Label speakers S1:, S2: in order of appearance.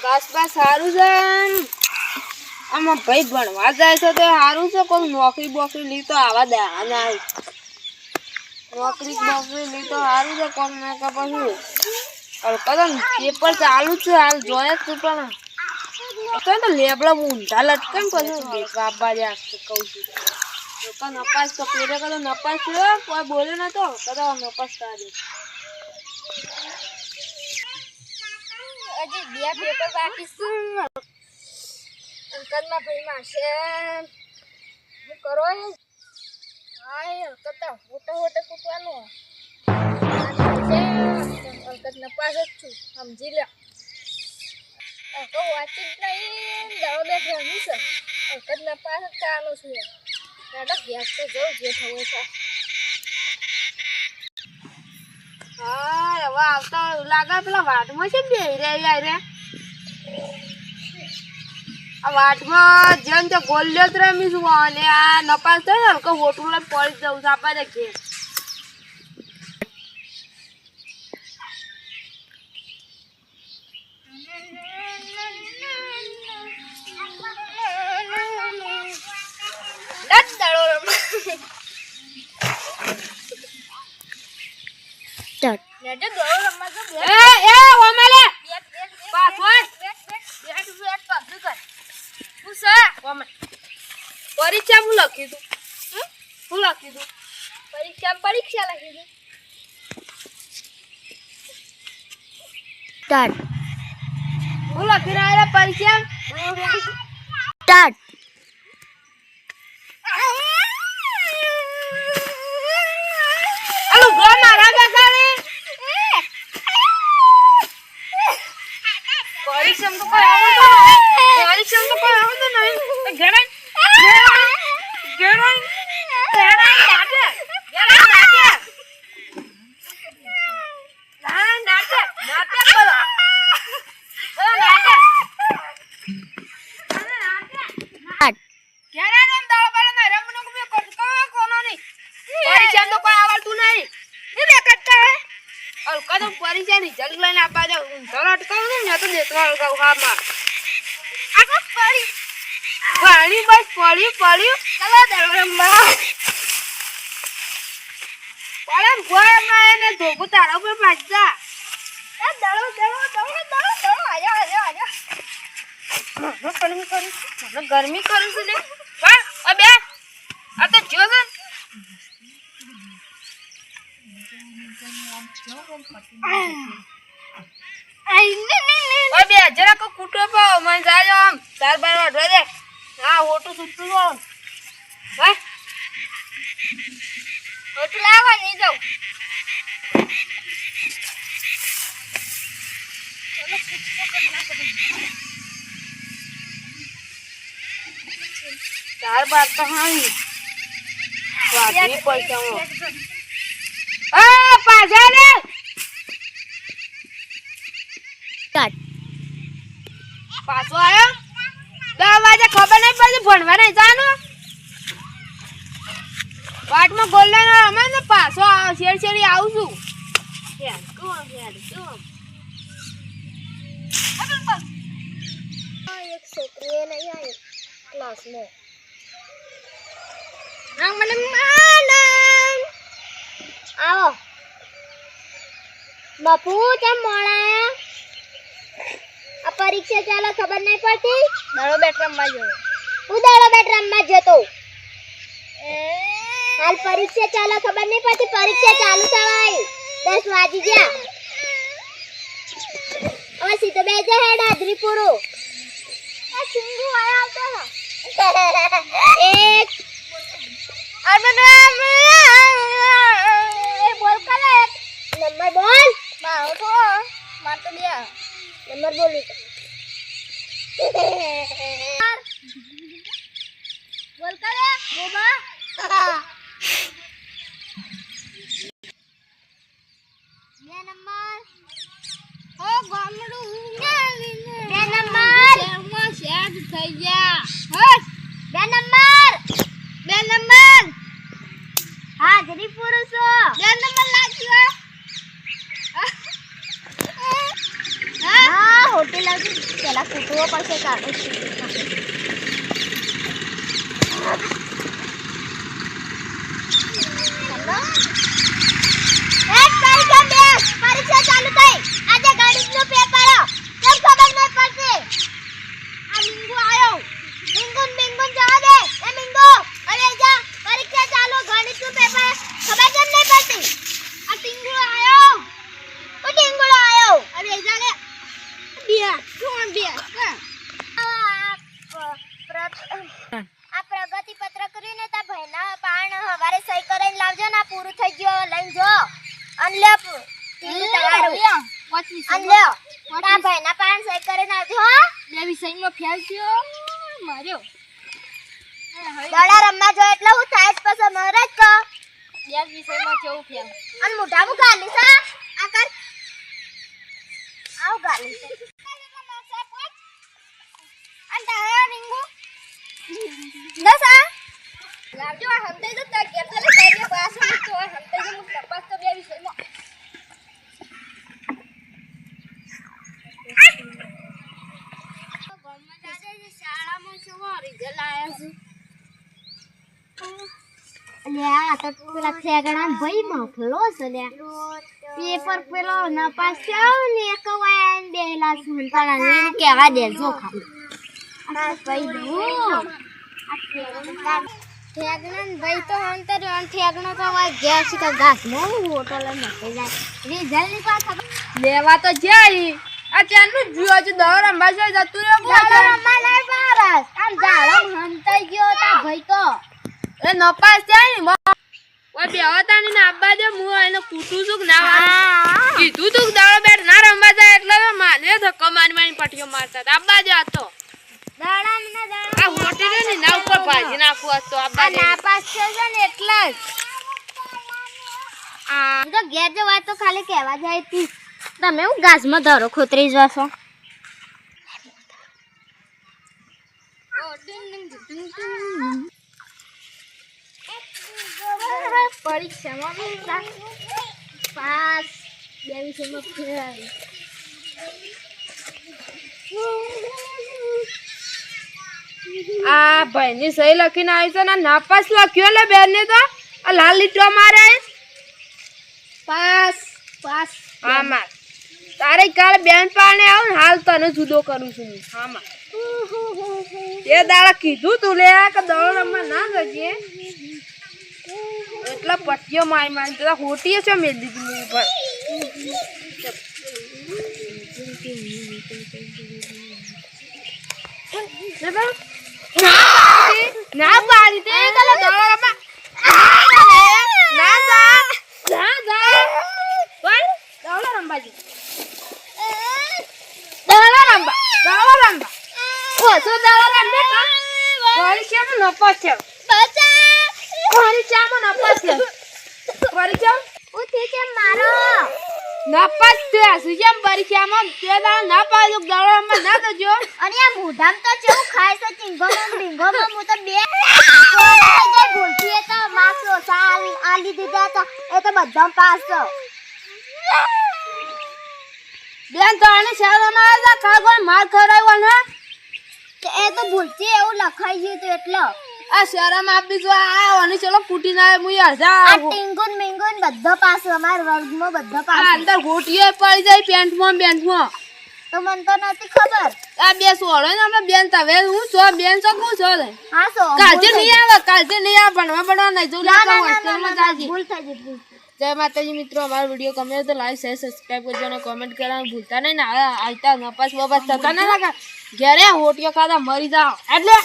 S1: આસપાસ સારું છે આમાં ભાઈ ભણવા જાય છે તો સારું છે કોઈ નોકરી બોકરી લી તો આવા દે અને નોકરી બોકરી લી તો સારું છે કોમ ના કે પછી કદમ પેપર ચાલુ છે હાલ જોયે જ તું પણ તો લેબડા ઊંધા લટકે ને પછી બાબા જ કહું છું તો નપાસ તો પેરે કદો નપાસ થયો કોઈ બોલે નતો કદો નપાસ કાઢે હજી બે પેપર બાકી છે અંકલના ભાઈ માસે હું કરો હાય કતા હોટે કૂટવાનું અંકલ નપાસ જ છું સમજી લે તો વાંચી જ નહીં દાડો બેઠ રમી છે અંકલ નપાસ જ થવાનું છું દાદા ગેસ તો જવું જે થવું છે હા હવે આવતા લાગે પેલા વાટમાં છે બે રે આ વાટમાં જેમ તો ગોલ્યો જ રમીશું અને આ નપાસ થાય ને હલકો હોટું લઈને પડી જવું છે આપણે ઘેર પરીક્ષા હું લખી દઉં હું લખી દઉં પરીક્ષા લખી દઉં સ્ટાર્ટ હું લખી રહ્યા પરીક્ષા સ્ટાર્ટ અલુ ગો મારા બેસાડી પરીક્ષા તો કોઈ આવતો નહીં ઘરે પરીક્ષા ની જલ્દ લઈને આપવા જાવ ઊંધો અટકાવું ને તો દેતવા અટકાવું હા માર આગળ પાણી બસ પડ્યું ચલો દરવાજા પડે ગોય માં એને ધોકું તારા ઉપર પાછા એ દળો આજા ગરમી કરું છું લે પણ ઓ બે આ તો જો છે ઓ બે જરા કો કૂટો પાવ મને જાજો આમ 4 બાર વાડવા દે હા હોટું સુટતું જો હે હોટું લાવવા નહીં જાઉં ચાર બાર તો હાઈ વાડી પૈસા આ પાછા રે પાછો આયો 10 વાગે ખબર નહીં પડી ભણવા નહીં જાનું વાટમાં ગોલ્ડન અમે ને પાછો શેરી આવું છું એક છોકરી નહીં આવી ક્લાસમાં ના મને માનમ આવો બાપુ કેમ મોડા આ પરીક્ષા ચાલે ખબર નહીં પડતી દાડો બેટ રમવા જતો હું દાડો બેટ રમવા જતો હાલ પરીક્ષા ચાલે ખબર નહીં પડતી પરીક્ષા ચાલુ થવાય 10 વાગી ગયા હવે સીધો બેજે હેડ હાજરી પૂરો આ ચિંગુ આયા આવતો એક બોલ કલે નંબર બોલ મારો તો માર તો લે નંબર બોલી બોલ કલે બોબા બે નંબર હો ગામડું બે નંબર શેરમાં શેડ થઈ ગયા હસ બે નંબર હાજરી પુરુષો બે નંબર લાગ્યો હા હોટેલ આવતી
S2: પેલા કૂટવો પડશે કાઢો પરીક્ષા ચાલુ થઈ આજે ગણિતનું પેપર કેમ ખબર નહીં પડતી આ મિંગુ આયો મિંગુ જવા દે એ મિંગુ અરે જા પરીક્ષા ચાલુ ગણિતનું પેપર ખબર કેમ નહીં પડતી આ ટિંગુ આયો ઓ ટિંગુડો આયો અરે જા લે બિયા કોણ બિયા આ પ્રગતિ પત્ર કર્યું ને તા ભાઈના પાણ હવારે સહી કરીને લાવજો ને પૂરું થઈ ગયો લઈને જો અનલે ટીંગુ તમારું અનલે તા ભાઈના પાણ સહી કરીને આવજો હો બે વિષયમાં ફેલ થયો માર્યો દડા રમવા જો એટલે હું થાય જ પછી મરે જ કો બે વિષયમાં કેવું ફેલ અન મોઢા મુ ગાલી સા આ કર આવ ગાલી અન તારા રિંગુ દસા લાવજો આ હંતે તો તા કે તલે કઈ પાસ તો હંતે જો મુ તપાસ તો બે વિષયમાં શાળામાં શું રિઝલ્ટ આયા છે અલ્યા તો પેલા ખેગણા ભાઈ મફલો છે લે પેપર પેલો ન પાસ થયો ને એક વાયન બેલા સંતાના ને કેવા દેજો ખાલી આ ભાઈ દો આ ખેગણા ભાઈ તો અંતર ઠેગણો તો વા ગયા છે કે ઘાસ નો હોટલ નખે જાય રિઝલ્ટ ની પાછા
S1: લેવા તો જાય આ ચાનું જીઓ છે દોર અંબાસા જતું રે
S2: જાળો રમવા નહીં પારસ આમ જાળો હંતાઈ ગયો તા ભાઈ તો
S1: એ નપાસ જાય ને ઓય બેહતા ની ના આબા દે હું એને કૂટું છું કે ના કીધું તું દાડો બેટ ના રમવા જાય એટલે તો માને ધક્કો મારી મારી પટીઓ મારતા આબા દે હતો
S2: દાડા ને દાડા
S1: આ હોટી રે ની ના ઉપર ભાજી નાખું હતો આબા દે
S2: ના પાસ છે ને એટલે જ આ તો ઘેર જે વાત તો ખાલી કહેવા જાય તી તમે હું ઘાસમાં ધરો ખોતરી જશો પરીક્ષામાં પાસ બે વિષયમાં ફેલ
S1: આ ભાઈની સહી લખીને આવી છે ને નાપાસ લખ્યો લે બેન ને તો આ લાલ લીટો મારે
S2: પાસ પાસ
S1: હા માર તારે કાલે બેન પાને આવ ને હાલ તને જુદો કરું છું હા માર એ દાડા કીધું તું લે કે દડો રમવા ના જજે એટલા પટ્ટીઓ મારી મારી તો હોટીએ છે મેલ દીધી ઉપર ના પાડી દે કાલે દડો રમવા ના જા ના જા પણ દડો રમવા જી દડો રમવા ઓ તો દડો રમવા પરીક્ષામાં નપાસ થયો પરીક્ષામાં નપાસ થયો પરીક્ષા
S2: ઉઠી છે મારો
S1: નપાસ થયા સુજમ પરીક્ષામાં તે દાડા ના પાડ્યો દડો રમવા ના જજો
S2: અને આ મોઢામ તો કેવું ખાય છે ચિંગોમાં ડિંગોમાં હું તો બે જે ભૂલથી તો માર્ક્સ ઓછા આલી દીધા તો એ તો બધા પાસ તો
S1: બેન તો આને શાળામાં આવ્યા ખાગોળ માર ખરાવ્યો ને
S2: એ તો ભૂલથી એવું લખાઈ ગયું તો એટલે
S1: આ શાળામાં આપી જો આ અને ચલો ફૂટી ના મુઈ અડધા
S2: આ ટિંગુન મિંગુન બધા પાસ અમાર વર્ગમાં બધા
S1: આ
S2: પાસ
S1: અંદર ગોટીએ પડી જાય પેન્ટમાં બેન્ટમાં
S2: તો મને તો નથી ખબર
S1: આ બે સોળો ને આપણે બેન તવે હું છો બેન છો હું છો લે
S2: હા સો
S1: કાલથી નહીં આવે ભણવા નહીં જો
S2: ના
S1: હોસ્ટેલમાં જાજી
S2: ભૂલ થઈ ગઈ ભૂલ
S1: જય માતાજી મિત્રો અમારો વિડીયો ગમે તો લાઈક શેર સબસ્ક્રાઇબ કરજો અને કોમેન્ટ કરવાનું ભૂલતા નહીં ને આવતા નપાસ બપાસ થતા ના ઘેરે હોટીઓ ખાતા મરી જાઓ એટલે